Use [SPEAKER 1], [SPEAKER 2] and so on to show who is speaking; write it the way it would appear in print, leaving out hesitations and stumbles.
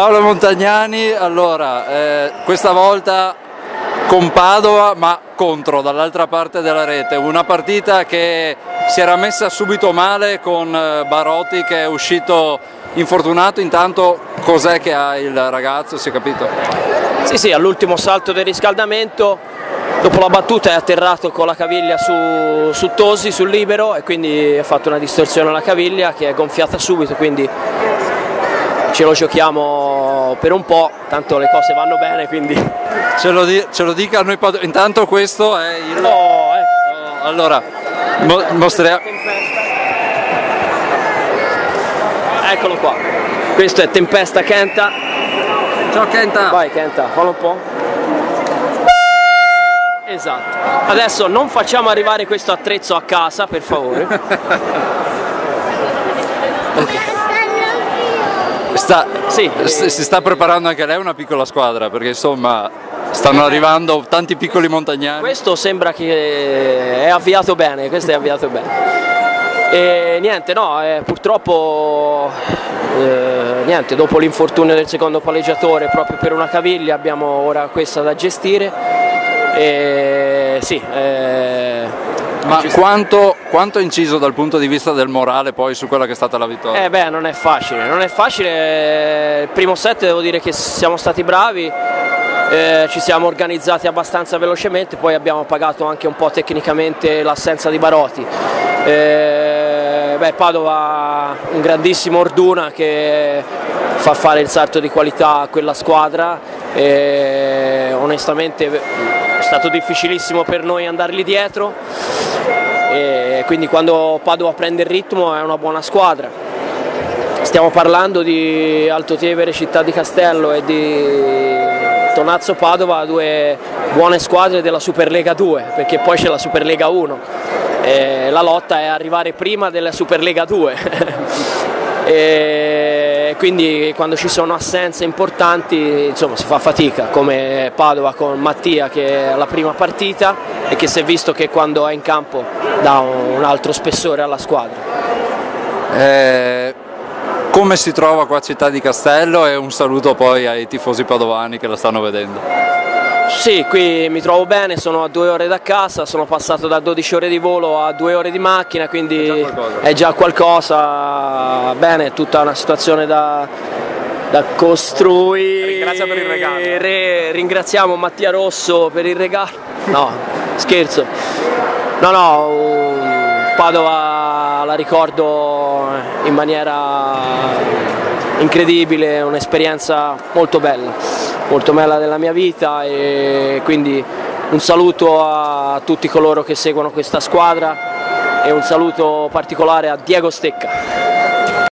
[SPEAKER 1] Paolo Montagnani, allora, questa volta con Padova ma contro, dall'altra parte della rete, una partita che si era messa subito male con Barotti che è uscito infortunato. Intanto cos'è che ha il ragazzo, si è capito?
[SPEAKER 2] Sì, all'ultimo salto del riscaldamento, dopo la battuta è atterrato con la caviglia su Tosi, sul libero, e quindi ha fatto una distorsione alla caviglia che è gonfiata subito, quindi ce lo giochiamo per un po', tanto le cose vanno bene, quindi...
[SPEAKER 1] Ce lo dica a noi, intanto questo è il...
[SPEAKER 2] Oh, ecco.
[SPEAKER 1] Allora, mostriamo...
[SPEAKER 2] Eccolo qua, questo è Tempesta Kenta.
[SPEAKER 1] Ciao Kenta!
[SPEAKER 2] Vai Kenta, fallo un po'. Esatto, adesso non facciamo arrivare questo attrezzo a casa, per favore. Okay.
[SPEAKER 1] Si sta preparando anche lei una piccola squadra, perché insomma stanno arrivando tanti piccoli montagnani.
[SPEAKER 2] Questo sembra che è avviato bene, questo è avviato bene. E niente, no, purtroppo niente, dopo l'infortunio del secondo palleggiatore proprio per una caviglia abbiamo ora questa da gestire. E sì,
[SPEAKER 1] ma quanto è inciso dal punto di vista del morale poi su quella che è stata la vittoria?
[SPEAKER 2] Non è facile, il primo set devo dire che siamo stati bravi, ci siamo organizzati abbastanza velocemente, poi abbiamo pagato anche un po' tecnicamente l'assenza di Barotti. Padova ha un grandissimo Orduna che fa fare il salto di qualità a quella squadra e onestamente è stato difficilissimo per noi andargli dietro, e quindi quando Padova prende il ritmo è una buona squadra. Stiamo parlando di Altotevere, Città di Castello e di Tonazzo Padova, due buone squadre della Superlega 2, perché poi c'è la Superlega 1. La lotta è arrivare prima della Superlega 2 e quindi quando ci sono assenze importanti insomma si fa fatica, come Padova con Mattia che è la prima partita e che si è visto che quando è in campo dà un altro spessore alla squadra.
[SPEAKER 1] Come si trova qua a Città di Castello, e un saluto poi ai tifosi padovani che la stanno vedendo.
[SPEAKER 2] Sì, qui mi trovo bene, sono a 2 ore da casa, sono passato da 12 ore di volo a 2 ore di macchina, quindi è già qualcosa. Bene, è tutta una situazione da costruire.
[SPEAKER 3] Ringrazia per il regalo.
[SPEAKER 2] Ringraziamo Mattia Rosso per il regalo. No, scherzo. No, Padova la ricordo in maniera incredibile, un'esperienza molto bella della mia vita, e quindi un saluto a tutti coloro che seguono questa squadra e un saluto particolare a Diego Stecca.